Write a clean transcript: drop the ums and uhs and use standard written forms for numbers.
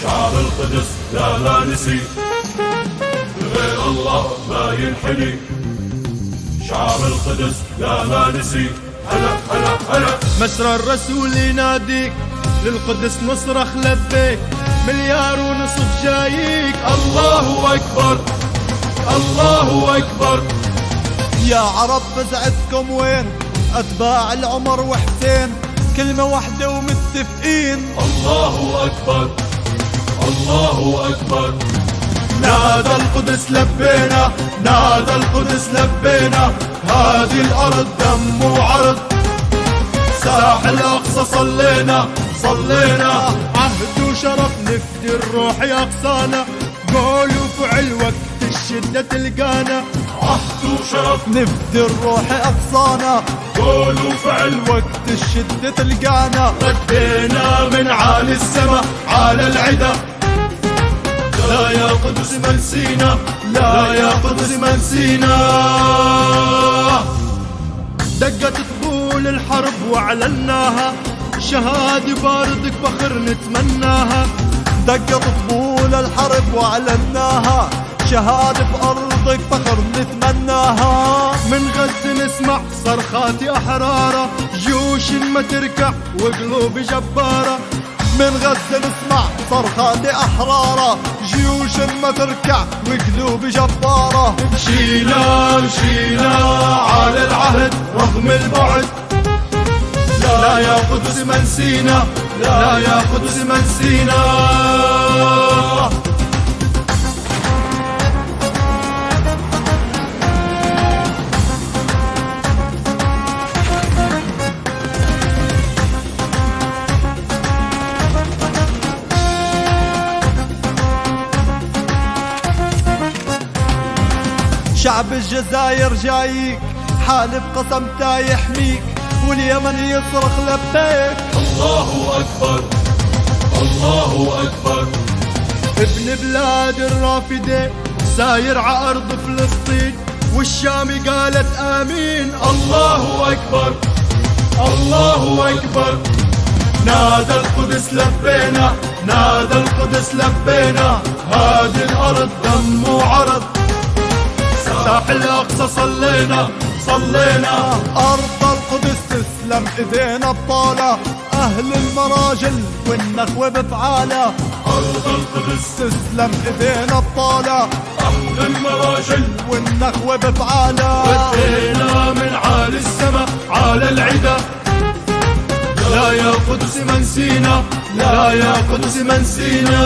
شعب القدس لا ما نسي، غير الله ما ينحني. شعب القدس لا ما نسي. هلا هلا هلا. مسرى الرسول يناديك، للقدس نصرخ لبيك، مليار ونصف جايك. الله أكبر الله أكبر. يا عرب فزعتكم وين أتباع العمر وحسين؟ كلمة واحدة ومتفقين. الله أكبر الله أكبر. نادى القدس لبينا، نادى القدس لبينا، هذه الأرض دم وعرض. ساحل الأقصى صلينا صلينا، عهد وشرف نفدي الروح يا أقصانا. قول وفعل وقت الشدة تلقانا، عهد وشرف نفدي الروح أقصانا. قول وفعل وقت الشدة تلقانا. ردينا من عالي السما على العدا. لا يا قدس ما نسينا، لا يا قدس ما نسينا. دقت طبول الحرب واعلناها، شهادة بارضك فخر نتمناها. دقت طبول الحرب واعلناها، شهادة بأرضك فخر نتمناها. من غزة نسمع صرخات أحرارة، جيوش ما تركع وقلوب جبارة. من غزة نسمع صرخات أحرارة، جيوش ما تركع وقلوب جبارة. مشينا مشينا على العهد رغم البعد. لا يا قدس ما نسينا، لا يا قدس ما نسينا. شعب الجزائر جايك، حالف قسم تا يحميك، واليمن يصرخ لبيك. الله أكبر الله أكبر. ابن بلاد الرافدة ساير ع أرض فلسطين، والشام قالت آمين. الله أكبر الله أكبر. نادى القدس لبينا، نادى القدس لبينا، هذه الأرض دم وعرض. ساحل الأقصى صلينا صلينا. أرض القدس تسلم إيدينا بطالة، أهل المراجل والنخوة بفعالة. أرض القدس تسلم إيدينا بطالة، أهل المراجل والنخوة بفعالة. ردينا من عالي السما على العدا. لا يا قدس ما نسينا، لا يا قدس ما نسينا.